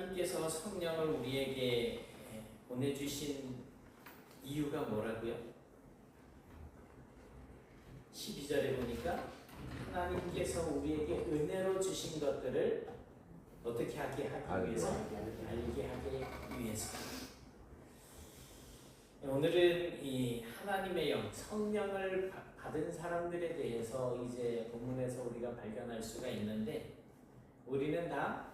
하나님께서 성령을 우리에게 보내주신 이유가 뭐라고요? 12절에 보니까 하나님께서 우리에게 은혜로 주신 것들을 어떻게 하게 하기 위해서? 알게 하기 위해서. 오늘은 이 하나님의 영, 성령을 받은 사람들에 대해서 이제 본문에서 우리가 발견할 수가 있는데, 우리는 다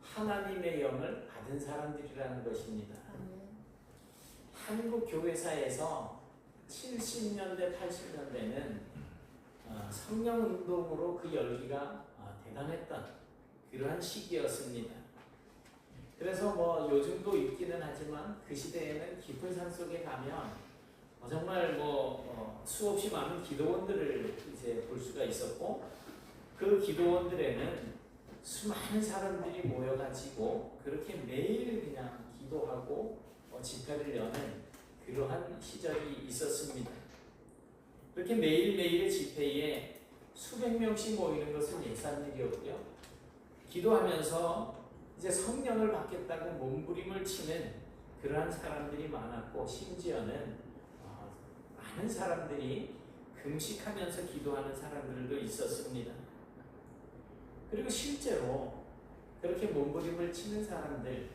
하나님의 영을 받은 사람들이라는 것입니다. 한국 교회사에서 70년대, 80년대는 성령 운동으로 그 열기가 대단했던 그러한 시기였습니다. 그래서 뭐 요즘도 있기는 하지만 그 시대에는 깊은 산 속에 가면 정말 수없이 많은 기도원들을 이제 볼 수가 있었고, 그 기도원들에는 수많은 사람들이 모여가지고 그렇게 매일 그냥 기도하고 집회를 여는 그러한 시절이 있었습니다. 그렇게 매일매일의 집회에 수백 명씩 모이는 것은 예산 일이었고요. 기도하면서 이제 성령을 받겠다고 몸부림을 치는 그러한 사람들이 많았고, 심지어는 많은 사람들이 금식하면서 기도하는 사람들도 있었습니다. 그리고 실제로 그렇게 몸부림을 치는 사람들,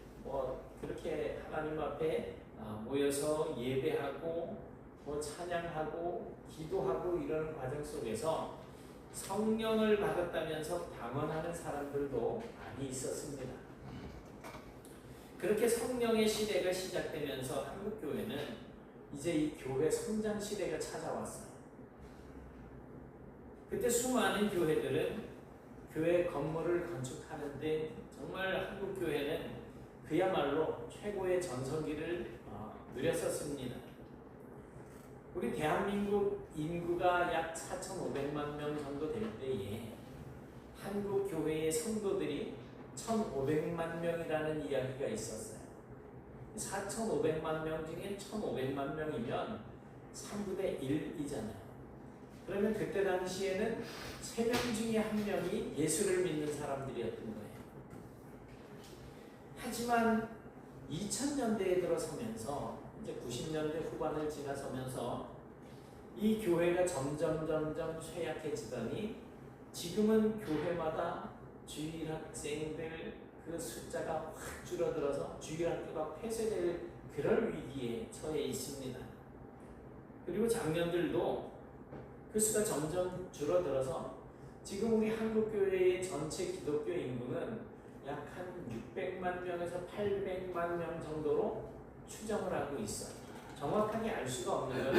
그렇게 하나님 앞에 모여서 예배하고 찬양하고 기도하고 이런 과정 속에서 성령을 받았다면서 방언하는 사람들도 많이 있었습니다. 그렇게 성령의 시대가 시작되면서 한국교회는 이제 이 교회 성장 시대가 찾아왔어요. 그때 수많은 교회들은 교회 건물을 건축하는데 정말 한국교회는 그야말로 최고의 전성기를 누렸었습니다. 우리 대한민국 인구가 약 4,500만 명 정도 될 때에 한국 교회의 성도들이 1,500만 명이라는 이야기가 있었어요. 4,500만 명 중에 1,500만 명이면 3분의 1이잖아요. 그러면 그때 당시에는 3명 중에 1명이 예수를 믿는 사람들이었던 거예요. 하지만 2000년대에 들어서면서 이제 90년대 후반을 지나서면서 이 교회가 점점 쇠약해지더니 지금은 교회마다 주일학생들 그 숫자가 확 줄어들어서 주일학교가 폐쇄될 그럴 위기에 처해 있습니다. 그리고 작년들도 그 수가 점점 줄어들어서 지금 우리 한국교회의 전체 기독교 인구는 약 한 600만 명에서 800만 명 정도로 추정을 하고 있어요. 정확하게 알 수가 없는 건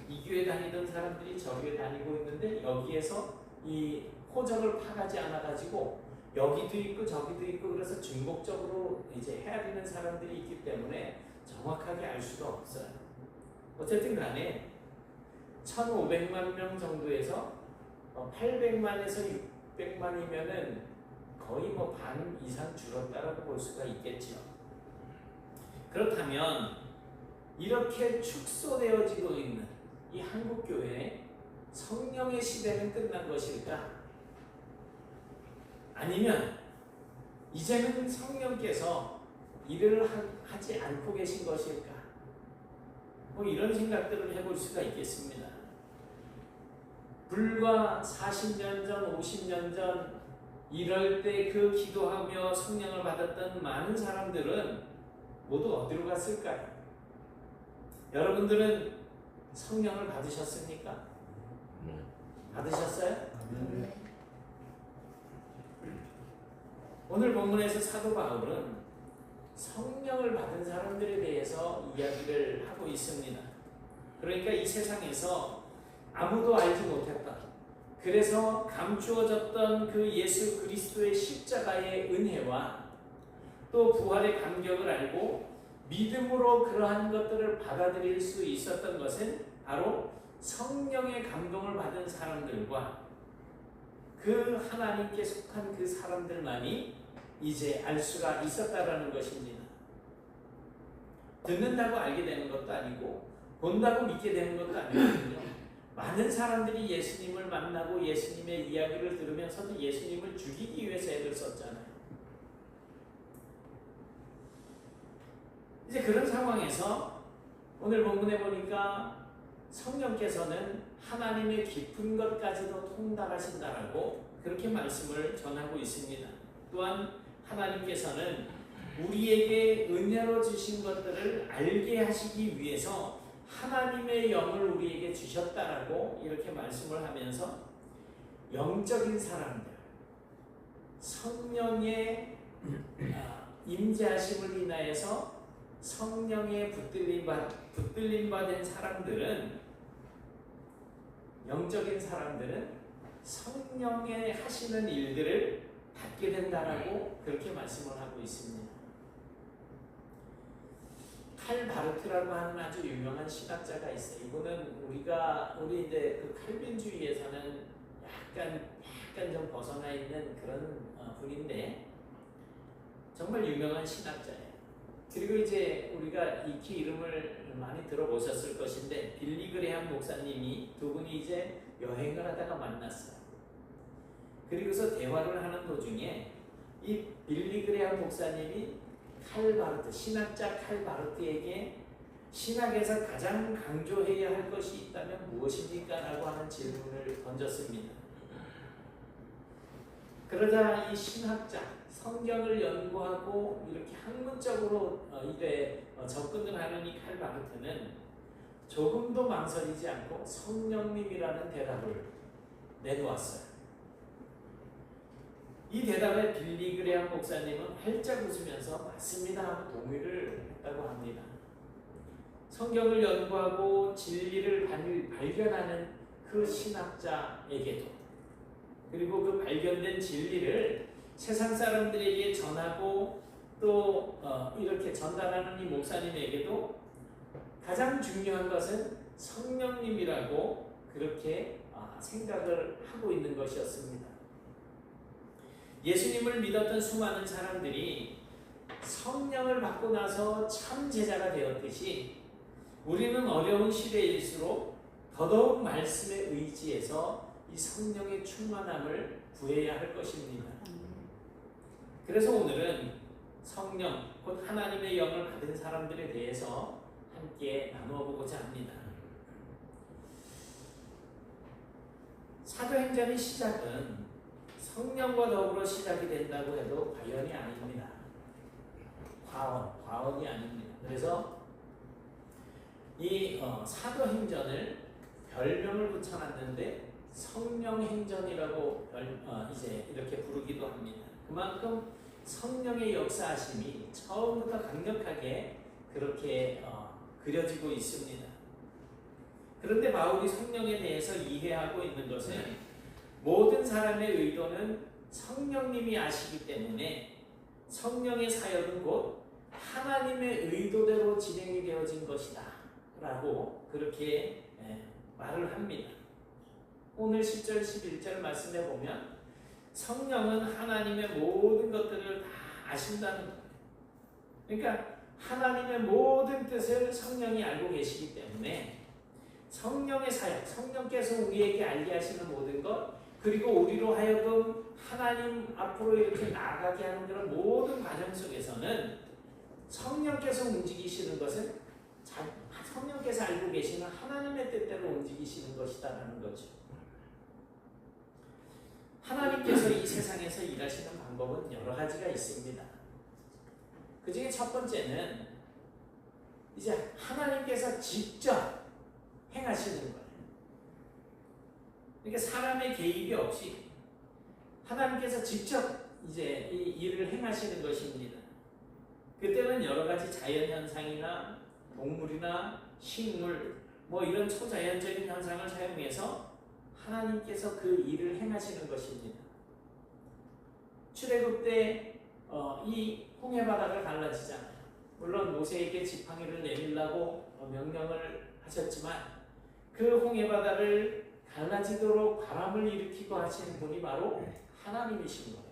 이 교회 다니던 사람들이 저 교회 다니고 있는데 여기에서 이 호적을 파가지 않아가지고 여기도 있고 저기도 있고 그래서 중복적으로 이제 헤아리는 사람들이 있기 때문에 정확하게 알 수가 없어요. 어쨌든 간에 1,500만 명 정도에서 800만에서 600만이면은 거의 반 이상 줄었다라고 볼 수가 있겠죠. 그렇다면 이렇게 축소되어지고 있는 이 한국교회의 성령의 시대는 끝난 것일까? 아니면 이제는 성령께서 일을 하지 않고 계신 것일까? 이런 생각들을 해볼 수가 있겠습니다. 불과 40년 전, 50년 전 이럴 때 그 기도하며 성령을 받았던 많은 사람들은 모두 어디로 갔을까요? 여러분들은 성령을 받으셨습니까? 받으셨어요? 네. 오늘 본문에서 사도 바울은 성령을 받은 사람들에 대해서 이야기를 하고 있습니다. 그러니까 이 세상에서 아무도 알지 못했던, 그래서 감추어졌던 그 예수 그리스도의 십자가의 은혜와 또 부활의 감격을 알고 믿음으로 그러한 것들을 받아들일 수 있었던 것은 바로 성령의 감동을 받은 사람들과 그 하나님께 속한 그 사람들만이 이제 알 수가 있었다라는 것입니다. 듣는다고 알게 되는 것도 아니고 본다고 믿게 되는 것도 아니거든요. 많은 사람들이 예수님을 만나고 예수님의 이야기를 들으면서도 예수님을 죽이기 위해서 애를 썼잖아요. 이제 그런 상황에서 오늘 본문에 보니까 성령께서는 하나님의 깊은 것까지도 통달하신다라고 그렇게 말씀을 전하고 있습니다. 또한 하나님께서는 우리에게 은혜로 주신 것들을 알게 하시기 위해서 하나님의 영을 우리에게 주셨다라고 이렇게 말씀을 하면서 영적인 사람들, 성령의 임재하심을 인하여서 성령의 붙들림 받은 사람들은, 영적인 사람들은 성령의 하시는 일들을 받게 된다라고 그렇게 말씀을 하고 있습니다. 칼 바르트라고 하는 아주 유명한 신학자가 있어요. 이분은 우리 이제 그 칼빈주의에서는 약간 좀 벗어나 있는 그런 분인데 정말 유명한 신학자예요. 그리고 이제 우리가 익히 이름을 많이 들어보셨을 것인데 빌리 그레함 목사님이 두 분이 이제 여행을 하다가 만났어요. 그리고서 대화를 하는 도중에 이 빌리 그레함 목사님이 신학자 칼 바르트에게 신학에서 가장 강조해야 할 것이 있다면 무엇입니까? 라고 하는 질문을 던졌습니다. 그러자 이 신학자, 성경을 연구하고 이렇게 학문적으로 접근을 하는 이 칼 바르트는 조금도 망설이지 않고 성령님이라는 대답을 내놓았어요. 이 대답에 빌리 그레함 목사님은 활짝 웃으면서 맞습니다 하고 동의를 했다고 합니다. 성경을 연구하고 진리를 발견하는 그 신학자에게도, 그리고 그 발견된 진리를 세상 사람들에게 전하고 또 이렇게 전달하는 이 목사님에게도 가장 중요한 것은 성령님이라고 그렇게 생각을 하고 있는 것이었습니다. 예수님을 믿었던 수많은 사람들이 성령을 받고 나서 참 제자가 되었듯이 우리는 어려운 시대일수록 더더욱 말씀에 의지해서 이 성령의 충만함을 구해야 할 것입니다. 그래서 오늘은 성령, 곧 하나님의 영을 받은 사람들에 대해서 함께 나누어 보고자 합니다. 사도행전의 시작은 성령과 더불어 시작이 된다고 해도 과연이 아닙니다. 과언이 아닙니다. 그래서 이 사도행전을 별명을 붙여놨는데 성령행전이라고 이제 이렇게 부르기도 합니다. 그만큼 성령의 역사하심이 처음부터 강력하게 그렇게 그려지고 있습니다. 그런데 바울이 성령에 대해서 이해하고 있는 것은 모든 사람의 의도는 성령님이 아시기 때문에 성령의 사역은 곧 하나님의 의도대로 진행이 되어진 것이다 라고 그렇게 말을 합니다. 오늘 10절 11절 말씀해 보면 성령은 하나님의 모든 것들을 다 아신다는 거예요. 그러니까 하나님의 모든 뜻을 성령이 알고 계시기 때문에 성령의 사역, 성령께서 우리에게 알게 하시는 모든 것, 그리고 우리로 하여금 하나님 앞으로 이렇게 나아가게 하는 그런 모든 과정 속에서는 성령께서 움직이시는 것은 성령께서 알고 계시는 하나님의 뜻대로 움직이시는 것이다라는 거죠. 하나님께서 이 세상에서 일하시는 방법은 여러 가지가 있습니다. 그 중에 첫 번째는 이제 하나님께서 직접 행하시는 거예요. 그러니까 사람의 개입이 없이 하나님께서 직접 이제 이 일을 행하시는 것입니다. 그때는 여러 가지 자연 현상이나 동물이나 식물 뭐 이런 초자연적인 현상을 사용해서 하나님께서 그 일을 행하시는 것입니다. 출애굽 때 이 홍해 바다가 갈라지잖아요. 물론 모세에게 지팡이를 내밀라고 명령을 하셨지만 그 홍해 바다를 갈라지도록 바람을 일으키고 하시는 분이 바로 하나님이신 거예요.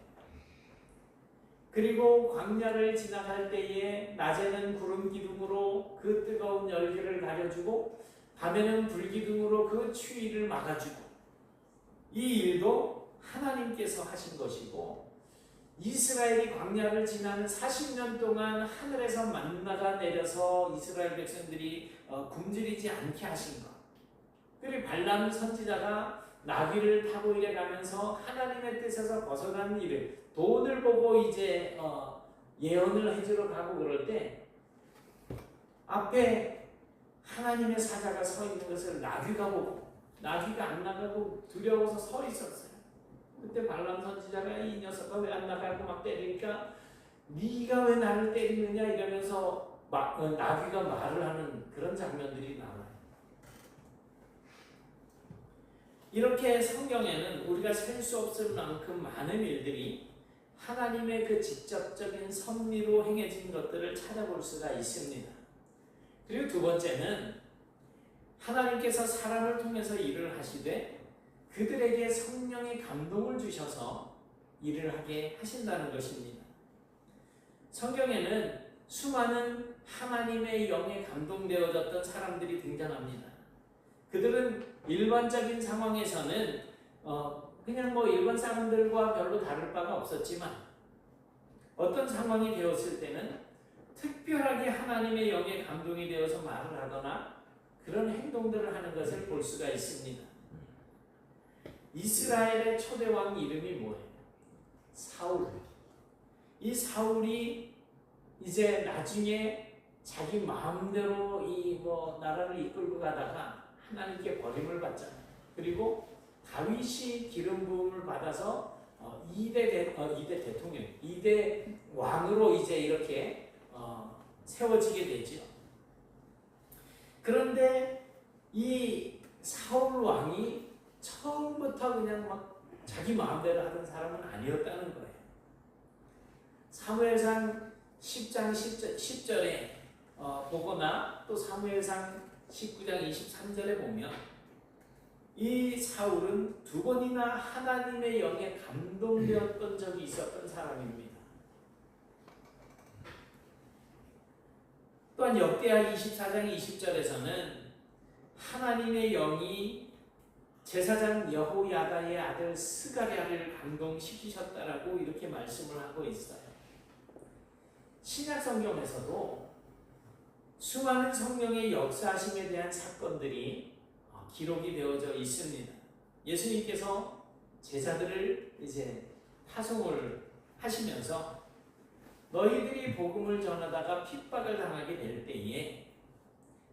그리고 광야를 지나갈 때에 낮에는 구름 기둥으로 그 뜨거운 열기를 가려주고 밤에는 불 기둥으로 그 추위를 막아주고 이 일도 하나님께서 하신 것이고 이스라엘이 광야를 지나는 40년 동안 하늘에서 만나가 내려서 이스라엘 백성들이 굶주리지 않게 하신 것. 그리고 발람 선지자가 나귀를 타고 이래 가면서 하나님의 뜻에서 벗어난 일을 돈을 보고 이제 예언을 해주러 가고 그럴 때 앞에 하나님의 사자가 서 있는 것을 나귀가 보고 나귀가 안 나가고 두려워서 서 있었어요. 그때 발람 선지자가 이 녀석아 왜 안 나가고 막 때리니까 네가 왜 나를 때리느냐 이러면서 나귀가 말을 하는 그런 장면들이 나와요. 이렇게 성경에는 우리가 셀 수 없을 만큼 많은 일들이 하나님의 그 직접적인 섭리로 행해진 것들을 찾아볼 수가 있습니다. 그리고 두 번째는 하나님께서 사람을 통해서 일을 하시되 그들에게 성령의 감동을 주셔서 일을 하게 하신다는 것입니다. 성경에는 수많은 하나님의 영에 감동되어졌던 사람들이 등장합니다. 그들은 일반적인 상황에서는 그냥 일반 사람들과 별로 다를 바가 없었지만 어떤 상황이 되었을 때는 특별하게 하나님의 영에 감동이 되어서 말을 하거나 그런 행동들을 하는 것을 볼 수가 있습니다. 이스라엘의 초대왕 이름이 뭐예요? 사울. 이 사울이 이제 나중에 자기 마음대로 이 나라를 이끌고 가다가 하나님께 버림을 받잖아요. 그리고 다윗이 기름 부음을 받아서 2대 대통령, 2대 왕으로 이제 이렇게 세워지게 되죠. 그런데 이 사울 왕이 처음부터 그냥 막 자기 마음대로 하던 사람은 아니었다는 거예요. 사무엘상 10장 10절에 보거나 또 사무엘상 19장 23절에 보면 이 사울은 두 번이나 하나님의 영에 감동되었던 적이 있었던 사람입니다. 또한 역대하 24장 20절에서는 하나님의 영이 제사장 여호야다의 아들 스가랴를 감동시키셨다라고 이렇게 말씀을 하고 있어요. 신약 성경에서도 수많은 성령의 역사하심에 대한 사건들이 기록이 되어져 있습니다. 예수님께서 제자들을 이제 파송을 하시면서 너희들이 복음을 전하다가 핍박을 당하게 될 때에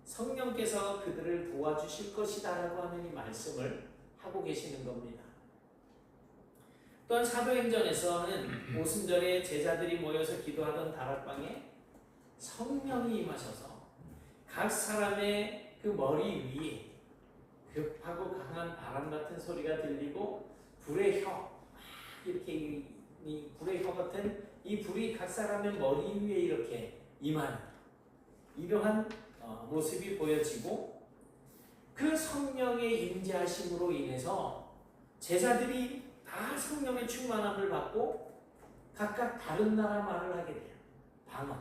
성령께서 그들을 도와주실 것이다라고 하는 이 말씀을 하고 계시는 겁니다. 또한 사도행전에서는 오순절에 제자들이 모여서 기도하던 다락방에 성령이 임하셔서 각 사람의 그 머리 위에 급하고 강한 바람 같은 소리가 들리고 불의 혀, 이렇게 이 불의 혀 같은 이 불이 각 사람의 머리 위에 이렇게 임하는 이러한 모습이 보여지고 그 성령의 임재하심으로 인해서 제자들이 다 성령의 충만함을 받고 각각 다른 나라 말을 하게 돼요. 방언.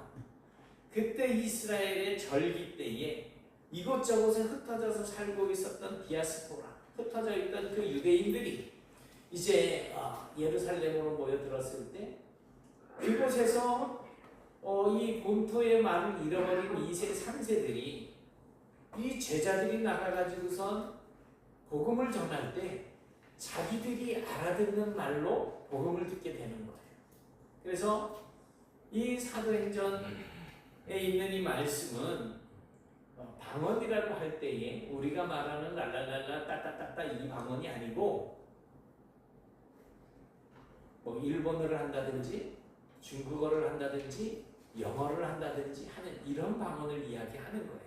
그때 이스라엘의 절기 때에 이곳저곳에 흩어져서 살고 있었던 디아스포라, 흩어져 있던 그 유대인들이 이제 예루살렘으로 모여들었을 때 그곳에서 이 본토의 말을 잃어버린 2세, 3세들이 이 제자들이 나가가지고선 복음을 전할 때 자기들이 알아듣는 말로 복음을 듣게 되는 거예요. 그래서 이 사도행전에 있는 이 말씀은 방언이라고 할 때에 우리가 말하는 랄랄랄라 따따따따 이 방언이 아니고 일본어를 한다든지 중국어를 한다든지 영어를 한다든지 하는 이런 방언을 이야기하는 거예요.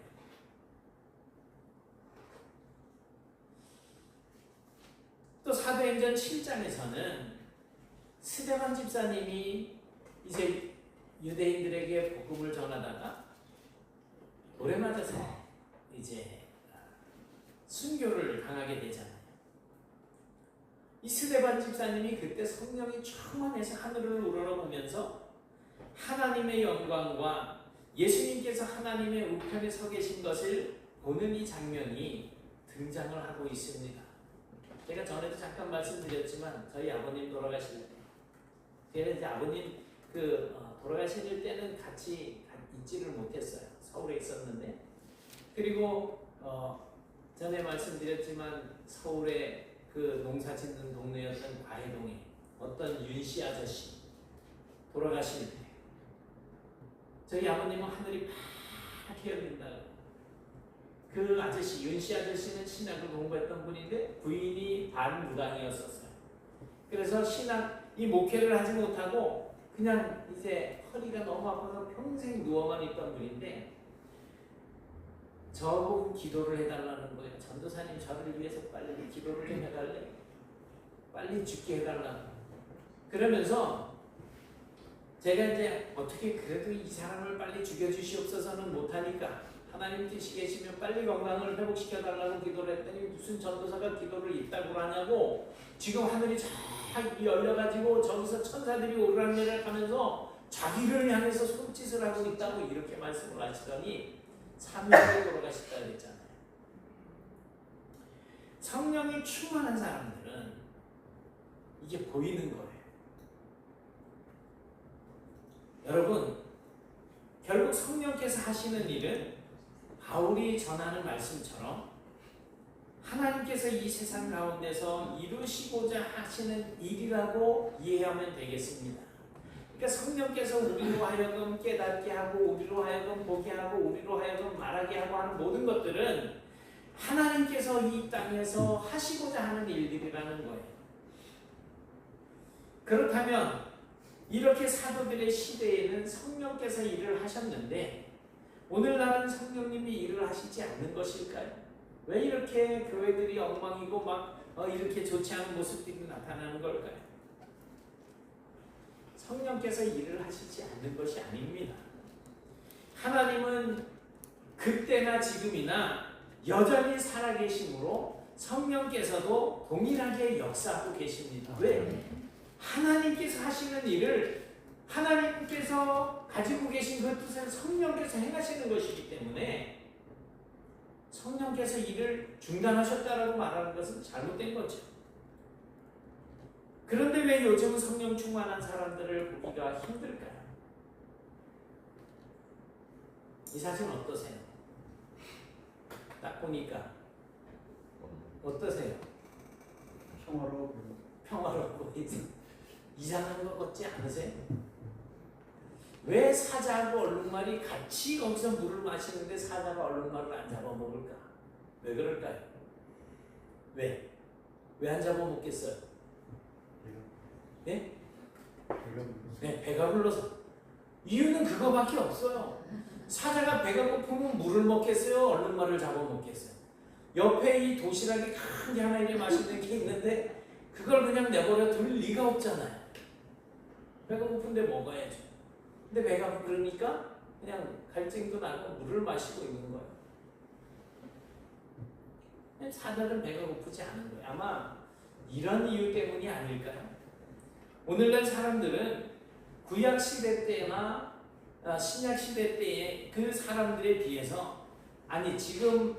또 사도행전 7장에서는 스데반 집사님이 이제 유대인들에게 복음을 전하다가 오래 맞아서 이제 순교를 당하게 되잖아요. 이 스데반 집사님이 그때 성령이 충만해서 하늘을 우러러보면서 하나님의 영광과 예수님께서 하나님의 우편에 서 계신 것을 보는 이 장면이 등장을 하고 있습니다. 제가 전에도 잠깐 말씀드렸지만 저희 아버님 돌아가실 때 제가 이제 아버님 돌아가실 때는 같이 있지를 못했어요. 서울에 있었는데. 그리고 전에 말씀드렸지만 서울에 그 농사 짓는 동네였던 과해동에 어떤 윤씨 아저씨 돌아가실 때 저희 아버님은 하늘이 파랗게 열린다. 그 아저씨 윤씨 아저씨는 신학을 공부했던 분인데 부인이 반무당이었었어요. 그래서 이 목회를 하지 못하고 그냥 이제 허리가 너무 아파서 평생 누워만 있던 분인데 저보고 기도를 해달라는 거예요. 전도사님 저를 위해서 빨리 기도를 좀 해달래. 빨리 죽게 해달라고. 그러면서 제가 이제 어떻게 그래도 이 사람을 빨리 죽여주시옵소서는 못하니까 하나님 뜻이 계시면 빨리 건강을 회복시켜달라고 기도를 했더니 무슨 전도사가 기도를 이따구로 하냐고 지금 하늘이 쫙 열려가지고 저기서 천사들이 오르락내리락 하면서 자기를 향해서 손짓을 하고 있다고 이렇게 말씀을 하시더니 3일에 돌아가셨다 그랬잖아요. 성령이 충만한 사람들은 이게 보이는 거예요. 여러분, 결국 성령께서 하시는 일은 바울이 전하는 말씀처럼 하나님께서 이 세상 가운데서 이루시고자 하시는 일이라고 이해하면 되겠습니다. 그러니까 성령께서 우리로 하여금 깨닫게 하고 우리로 하여금 보게 하고 우리로 하여금 말하게 하고 하는 모든 것들은 하나님께서 이 땅에서 하시고자 하는 일들이라는 거예요. 그렇다면 이렇게 사도들의 시대에는 성령께서 일을 하셨는데 오늘날은 성령님이 일을 하시지 않는 것일까요? 왜 이렇게 교회들이 엉망이고 막 이렇게 좋지 않은 모습들이 나타나는 걸까요? 성령께서 일을 하시지 않는 것이 아닙니다. 하나님은 그때나 지금이나 여전히 살아계심으로 성령께서도 동일하게 역사하고 계십니다. 왜? 하나님께서 하시는 일을 하나님께서 가지고 계신 그 뜻을 성령께서 행하시는 것이기 때문에 성령께서 일을 중단하셨다라고 말하는 것은 잘못된 거죠. 그런데 왜 요즘 성령 충만한 사람들을 보기가 힘들까요? 이 사실 어떠세요? 딱 보니까 어떠세요? 평화롭고 이상한 것 같지 않으세요? 왜 사자하고 얼룩말이 같이 거기서 물을 마시는데 사자가 얼룩말을 안 잡아먹을까? 왜 그럴까요? 왜? 왜 안 잡아먹겠어요? 네? 네, 배가 불러서. 이유는 그거밖에 없어요. 사자가 배가 고프면 물을 먹겠어요? 얼룩말을 잡아먹겠어요? 옆에 이 도시락이 큰 게 하나 이렇게 맛있는 게 있는데 그걸 그냥 내버려 둘 리가 없잖아요. 배가 고픈데 먹어야죠. 근데 배가 부르니까 그냥 갈증도 나고 물을 마시고 있는 거예요. 사자는 배가 고프지 않은 거예요. 아마 이런 이유 때문이 아닐까요? 오늘날 사람들은 구약 시대 때나 신약 시대 때의 그 사람들에 비해서 지금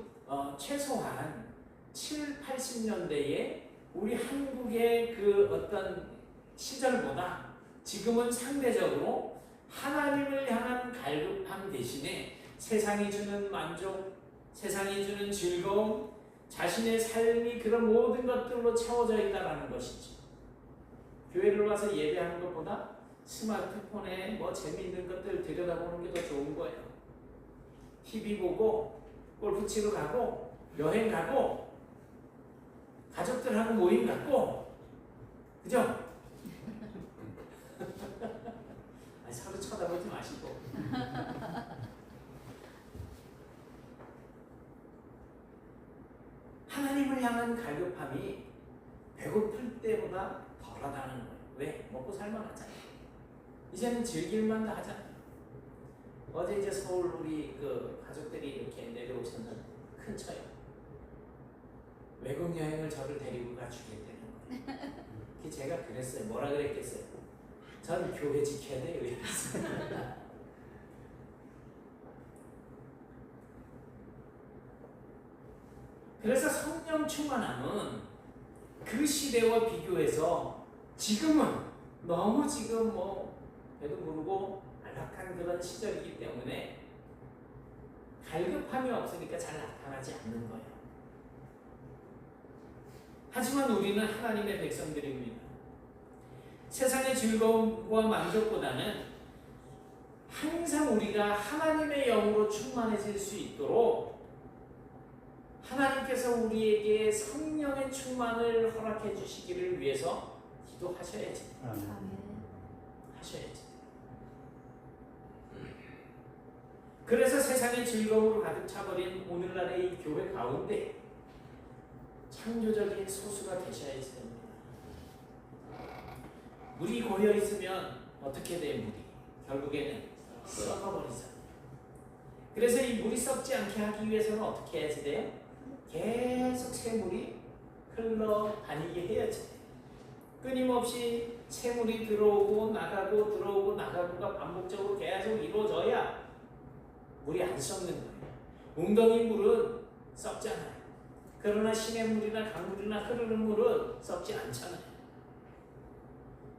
최소한 7, 80년대에 우리 한국의 그 어떤 시절보다 지금은 상대적으로 하나님을 향한 갈급함 대신에 세상이 주는 만족, 세상이 주는 즐거움, 자신의 삶이 그런 모든 것들로 채워져 있다는 것이죠. 교회를 와서 예배하는 것보다 스마트폰에 재미있는 것들 들여다보는 게 더 좋은 거예요. TV 보고 골프 치러 가고 여행 가고 가족들하고 모임 갖고 그죠? 서로 쳐다보지 마시고 하나님을 향한 갈급함이 배고플 때보다 덜하다는 거예요. 왜? 먹고 살만하잖아요. 이제는 즐길만 다 하잖아요. 어제 이제 서울 우리 그 가족들이 이렇게 내려오셨는 큰 차요. 외국 여행을 저를 데리고 가주겠다는 거예요. 제가 그랬어요. 뭐라 그랬겠어요? 전 교회 지켜야 돼요. 이랬어요. 그래서 성령 충만함은 그 시대와 비교해서 지금은 너무 지금 배도 부르고 안락한 그런 시절이기 때문에 갈급함이 없으니까 잘 나타나지 않는 거예요. 하지만 우리는 하나님의 백성들입니다. 세상의 즐거움과 만족보다는 항상 우리가 하나님의 영으로 충만해질 수 있도록 하나님께서 우리에게 성령의 충만을 허락해 주시기를 위해서 기도하셔야지. 하셔야지. 그래서 세상의 즐거움으로 가득 차버린 오늘날의 이 교회 가운데 창조적인 소수가 되셔야지 됩니다. 물이 고여 있으면 어떻게 돼? 물이 결국에는 썩어버리잖아요. 그래서 이 물이 썩지 않게 하기 위해서는 어떻게 해야지 돼요? 계속 새물이 흘러다니게 해야지 돼요. 끊임없이 새물이 들어오고 나가고 들어오고 나가고가 반복적으로 계속 이루어져야 물이 안 썩는 거예요. 웅덩이 물은 썩잖아요. 그러나 시냇물이나 강물이나 흐르는 물은 썩지 않잖아요.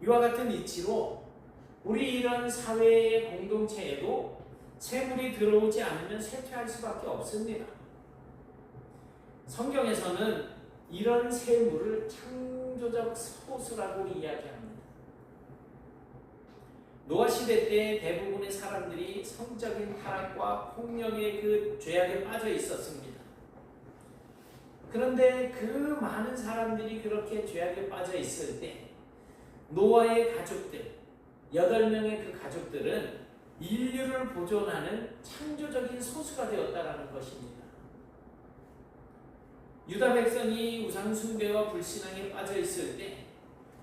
이와 같은 이치로 우리 이런 사회의 공동체에도 새물이 들어오지 않으면 쇠퇴할 수밖에 없습니다. 성경에서는 이런 새물을 창조적 소수라고 이야기합니다. 노아 시대 때 대부분의 사람들이 성적인 타락과 폭력의 그 죄악에 빠져 있었습니다. 그런데 그 많은 사람들이 그렇게 죄악에 빠져 있을 때 노아의 가족들, 8명의 그 가족들은 인류를 보존하는 창조적인 소수가 되었다라는 것입니다. 유다 백성이 우상 숭배와 불신앙에 빠져 있을 때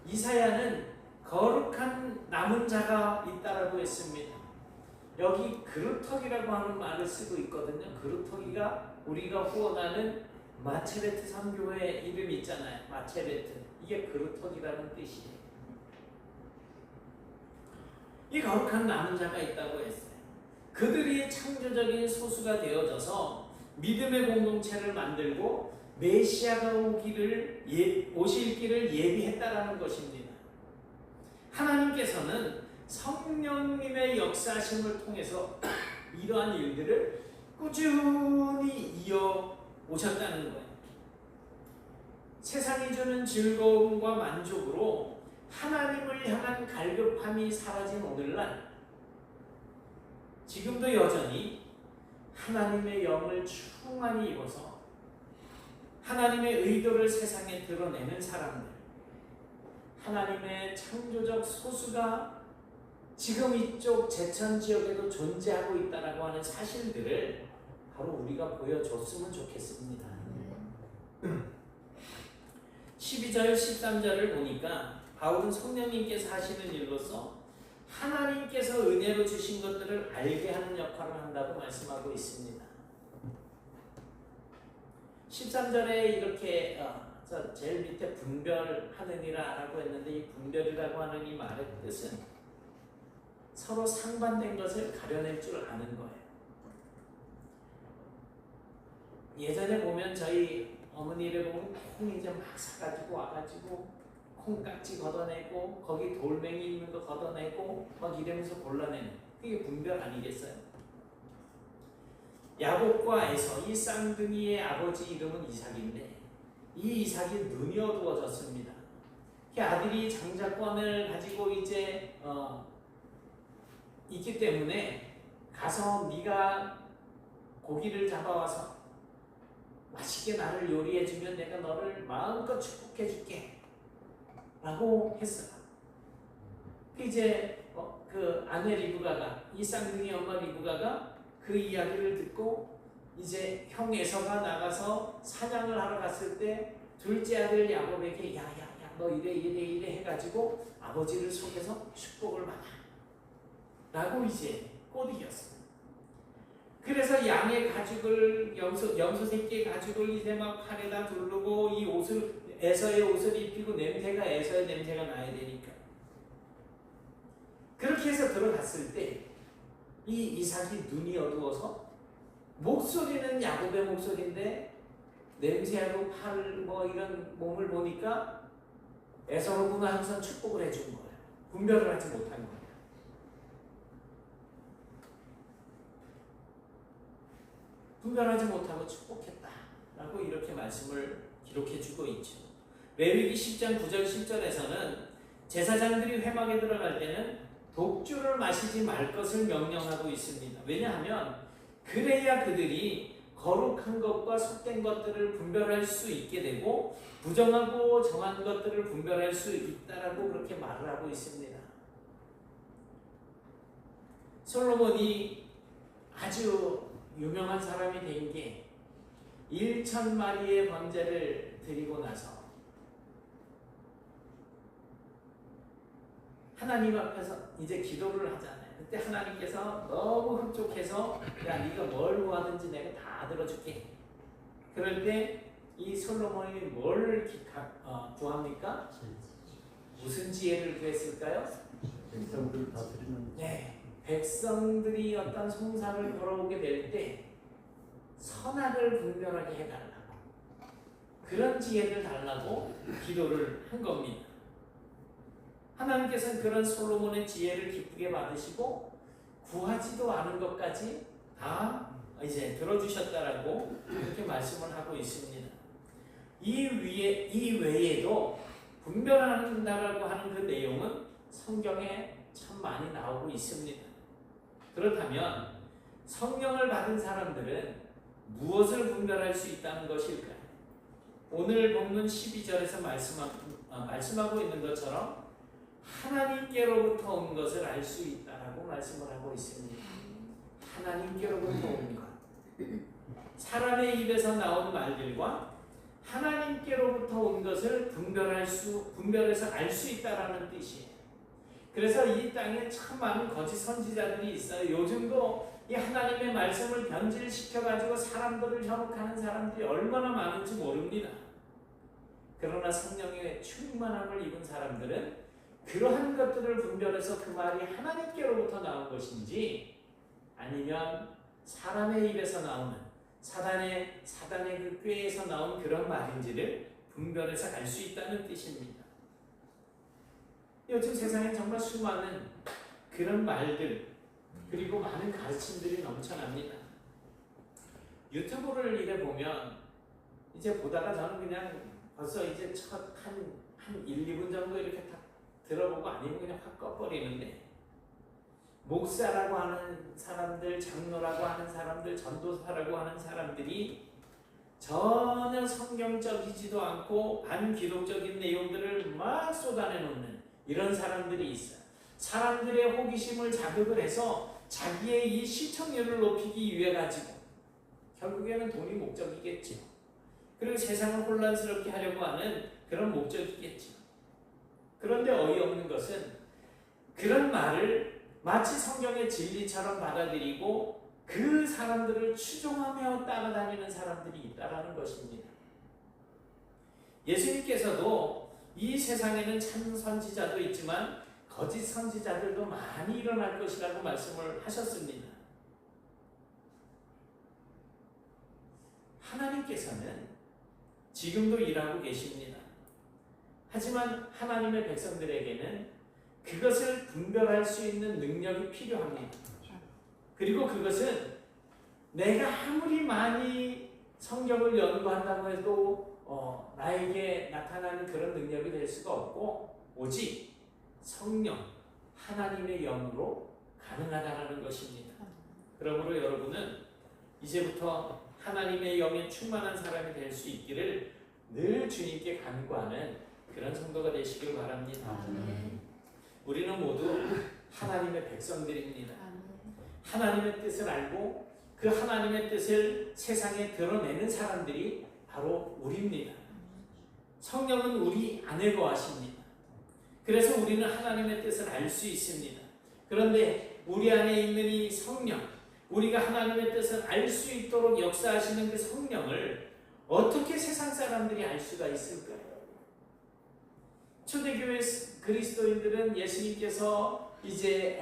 이사야는 거룩한 남은 자가 있다라고 했습니다. 여기 그루터기라고 하는 말을 쓰고 있거든요. 그루터기가 우리가 후원하는 마체베트 선교회 이름 있잖아요. 마체베트. 이게 그루터기라는 뜻이에요. 이 거룩한 남은 자가 있다고 했어요. 그들이 창조적인 소수가 되어져서 믿음의 공동체를 만들고 메시아가 오실 길을 예비했다라는 것입니다. 하나님께서는 성령님의 역사심을 통해서 이러한 일들을 꾸준히 이어 오셨다는 거예요. 세상이 주는 즐거움과 만족으로 하나님을 향한 갈급함이 사라진 오늘날 지금도 여전히 하나님의 영을 충만히 입어서 하나님의 의도를 세상에 드러내는 사람들, 하나님의 창조적 소수가 지금 이쪽 제천 지역에도 존재하고 있다라고 하는 사실들을 바로 우리가 보여줬으면 좋겠습니다. 12절, 13절을 보니까 바울은 성령님께서 하시는 일로서 하나님께서 은혜로 주신 것들을 알게 하는 역할을 한다고 말씀하고 있습니다. 13절에 이렇게 제일 밑에 분별하느니라 라고 했는데 이 분별이라고 하는 이 말의 뜻은 서로 상반된 것을 가려낼 줄 아는 거예요. 예전에 보면 저희 어머니를 보면 콩 이제 막 사가지고 와가지고 콩깍지 걷어내고 거기 돌멩이 있는 거 걷어내고 막 이러면서 골라내는 그게 분별 아니겠어요? 야곱과 에서 이 쌍둥이의 아버지 이름은 이삭인데 이 이삭이 눈이 어두워졌습니다. 그 아들이 장자권을 가지고 이제 있기 때문에 가서 네가 고기를 잡아와서 맛있게 나를 요리해주면 내가 너를 마음껏 축복해줄게 라고 했어요. 이제 그 아내 리브가가 이 쌍둥이 엄마 리브가가 그 이야기를 듣고 이제 형 에서가 나가서 사냥을 하러 갔을 때 둘째 아들 야곱에게 야야야 너 이래 해가지고 아버지를 속여서 축복을 받아 라고 이제 꼬드겼어요. 그래서 양의 가죽을 염소 새끼의 가죽을 이제 막 팔에다 두르고 이 옷을 에서의 옷을 입히고 냄새가 에서의 냄새가 나야 되니까 그렇게 해서 들어갔을 때 이 이삭이 눈이 어두워서 목소리는 야곱의 목소리인데 냄새하고 팔 뭐 이런 몸을 보니까 에서로구나 하면서 축복을 해준 거예요. 분별을 하지 못한 거예요. 분별하지 못하고 축복했다라고 이렇게 말씀을 기록해주고 있죠. 레위기 10장 9절 10절에서는 제사장들이 회막에 들어갈 때는 독주를 마시지 말 것을 명령하고 있습니다. 왜냐하면 그래야 그들이 거룩한 것과 속된 것들을 분별할 수 있게 되고 부정하고 정한 것들을 분별할 수 있다라고 그렇게 말을 하고 있습니다. 솔로몬이 아주 유명한 사람이 된 게 1,000마리의 번제를 드리고 나서 하나님 앞에서 이제 기도를 하잖아요. 그때 하나님께서 너무 흡족해서 야 네가 뭘 구하든지 내가 다 들어줄게. 그럴 때 이 솔로몬이 뭘 구합니까? 무슨 지혜를 구했을까요? 백성들 다스리는. 네, 백성들이 어떤 송사를 걸어오게 될 때 선악을 분별하게 해달라고, 그런 지혜를 달라고 기도를 한 겁니다. 하나님께서는 그런 솔로몬의 지혜를 기쁘게 받으시고 구하지도 않은 것까지 다 이제 들어주셨다라고 이렇게 말씀을 하고 있습니다. 이 외에도 분별한다라고 하는 그 내용은 성경에 참 많이 나오고 있습니다. 그렇다면 성령을 받은 사람들은 무엇을 분별할 수 있다는 것일까요? 오늘 본문 12절에서 말씀하고 있는 것처럼 하나님께로부터 온 것을 알 수 있다라고 말씀을 하고 있습니다. 하나님께로부터 온 것. 사람의 입에서 나온 말들과 하나님께로부터 온 것을 분별해서 알 수 있다라는 뜻이에요. 그래서 이 땅에 참 많은 거짓 선지자들이 있어요. 요즘도 이 하나님의 말씀을 변질시켜가지고 사람들을 현혹하는 사람들이 얼마나 많은지 모릅니다. 그러나 성령의 충만함을 입은 사람들은 그러한 것들을 분별해서 그 말이 하나님께로부터 나온 것인지 아니면 사람의 입에서 나오는 사단의 그 꾀에서 나온 그런 말인지를 분별해서 알 수 있다는 뜻입니다. 요즘 세상에 정말 수많은 그런 말들 그리고 많은 가르침들이 넘쳐납니다. 유튜브를 이래 보면 이제 보다가 저는 그냥 벌써 이제 첫 한 1, 2분 정도 이렇게 딱 들어보고 아니면 그냥 확 꺼버리는데, 목사라고 하는 사람들, 장로라고 하는 사람들, 전도사라고 하는 사람들이 전혀 성경적이지도 않고 반기독적인 내용들을 막 쏟아내놓는 이런 사람들이 있어요. 사람들의 호기심을 자극을 해서 자기의 이 시청률을 높이기 위해 가지고 결국에는 돈이 목적이겠죠. 그리고 세상을 혼란스럽게 하려고 하는 그런 목적이겠죠. 그런데 어이없는 것은 그런 말을 마치 성경의 진리처럼 받아들이고 그 사람들을 추종하며 따라다니는 사람들이 있다라는 것입니다. 예수님께서도 이 세상에는 참 선지자도 있지만 거짓 선지자들도 많이 일어날 것이라고 말씀을 하셨습니다. 하나님께서는 지금도 일하고 계십니다. 하지만 하나님의 백성들에게는 그것을 분별할 수 있는 능력이 필요합니다. 그리고 그것은 내가 아무리 많이 성경을 연구한다고 해도 나에게 나타나는 그런 능력이 될 수가 없고 오직 성령, 하나님의 영으로 가능하다는 것입니다. 그러므로 여러분은 이제부터 하나님의 영에 충만한 사람이 될 수 있기를 늘 주님께 간구하는 그런 성도가 되시길 바랍니다. 우리는 모두 하나님의 백성들입니다. 하나님의 뜻을 알고 그 하나님의 뜻을 세상에 드러내는 사람들이 바로 우리입니다. 성령은 우리 안에 거하십니다. 그래서 우리는 하나님의 뜻을 알 수 있습니다. 그런데 우리 안에 있는 이 성령, 우리가 하나님의 뜻을 알 수 있도록 역사하시는 그 성령을 어떻게 세상 사람들이 알 수가 있을까요? 초대교회 그리스도인들은 예수님께서 이제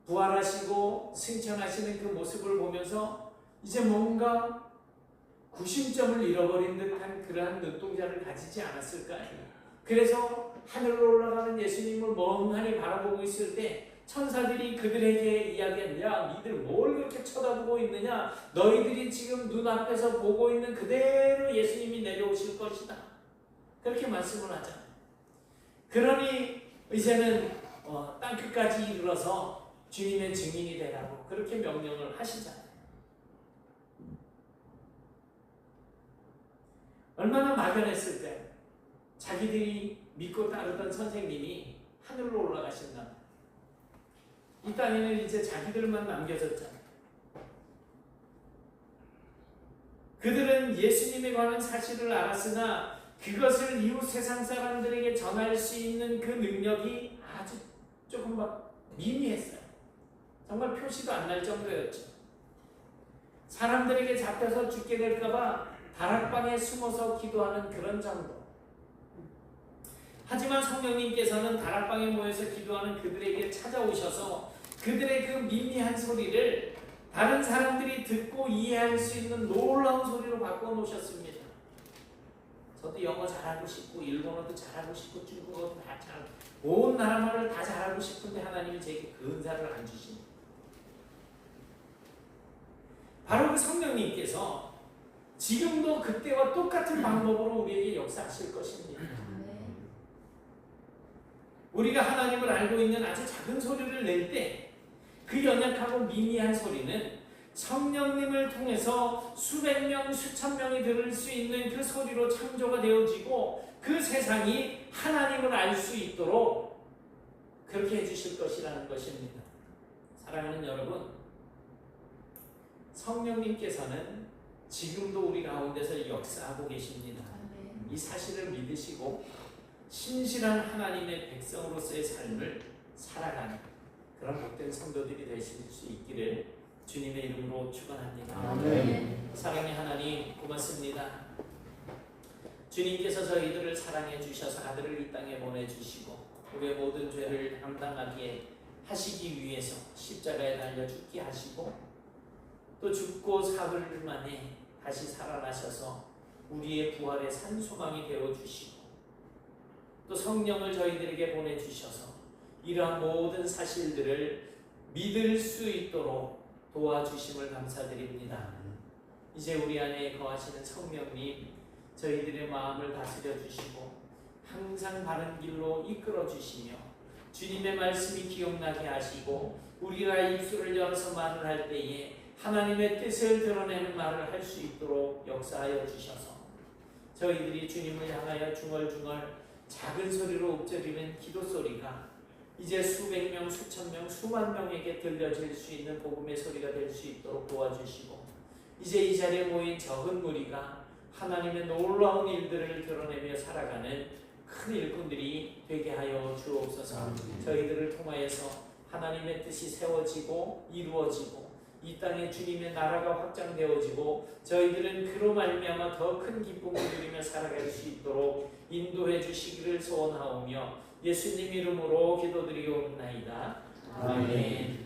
부활하시고 승천하시는 그 모습을 보면서 이제 뭔가 구심점을 잃어버린 듯한 그러한 눈동자를 가지지 않았을까요? 그래서 하늘로 올라가는 예수님을 멍하니 바라보고 있을 때 천사들이 그들에게 이야기한, 야, 니들 뭘 그렇게 쳐다보고 있느냐? 너희들이 지금 눈앞에서 보고 있는 그대로 예수님이 내려오실 것이다. 그렇게 말씀을 하잖아요. 그러니 이제는 땅끝까지 이르러서 주님의 증인이 되라고 그렇게 명령을 하시잖아요. 얼마나 막연했을까요? 자기들이 믿고 따르던 선생님이 하늘로 올라가신다. 이 땅에는 이제 자기들만 남겨졌잖아요. 그들은 예수님에 관한 사실을 알았으나 그것을 이웃 세상 사람들에게 전할 수 있는 그 능력이 아주 조금 미미했어요. 정말 표시도 안 날 정도였죠. 사람들에게 잡혀서 죽게 될까봐 다락방에 숨어서 기도하는 그런 정도. 하지만 성령님께서는 다락방에 모여서 기도하는 그들에게 찾아오셔서 그들의 그 미미한 소리를 다른 사람들이 듣고 이해할 수 있는 놀라운 소리로 바꿔놓으셨습니다. 저도 영어 잘하고 싶고 일본어도 잘하고 싶고 중국어도 다 잘하고 온 나라 말을 다 잘하고 싶은데 하나님이 제게 그 은사를 안 주십니다. 바로 그 성령님께서 지금도 그때와 똑같은 방법으로 우리에게 역사하실 것입니다. 우리가 하나님을 알고 있는 아주 작은 소리를 낼 때 그 연약하고 미미한 소리는 성령님을 통해서 수백 명, 수천 명이 들을 수 있는 그 소리로 창조가 되어지고 그 세상이 하나님을 알 수 있도록 그렇게 해주실 것이라는 것입니다. 사랑하는 여러분, 성령님께서는 지금도 우리 가운데서 역사하고 계십니다. 이 사실을 믿으시고 신실한 하나님의 백성으로서의 삶을 살아가는 그런 복된 성도들이 되실 수 있기를 주님의 이름으로 축원합니다. 아멘. 사랑의 하나님 고맙습니다. 주님께서 저희들을 사랑해 주셔서 아들을 이 땅에 보내주시고 우리의 모든 죄를 담당하기에 하시기 위해서 십자가에 달려 죽게 하시고 또 죽고 사흘 만에 다시 살아나셔서 우리의 부활의 산소망이 되어주시고 또 성령을 저희들에게 보내주셔서 이러한 모든 사실들을 믿을 수 있도록 도와주심을 감사드립니다. 이제 우리 안에 거하시는 성령님 저희들의 마음을 다스려 주시고 항상 바른 길로 이끌어 주시며 주님의 말씀이 기억나게 하시고 우리가 입술을 열어서 말을 할 때에 하나님의 뜻을 드러내는 말을 할 수 있도록 역사하여 주셔서 저희들이 주님을 향하여 중얼중얼 작은 소리로 읊조리는 기도 소리가 이제 수백 명, 수천 명, 수만 명에게 들려질 수 있는 복음의 소리가 될 수 있도록 도와주시고 이제 이 자리에 모인 적은 무리가 하나님의 놀라운 일들을 드러내며 살아가는 큰 일꾼들이 되게 하여 주옵소서. 저희들을 통하여서 하나님의 뜻이 세워지고 이루어지고 이 땅에 주님의 나라가 확장되어지고 저희들은 그로 말미암아 더 큰 기쁨을 누리며 살아갈 수 있도록 인도해 주시기를 소원하오며 예수님 이름으로 기도드리옵나이다. 아멘.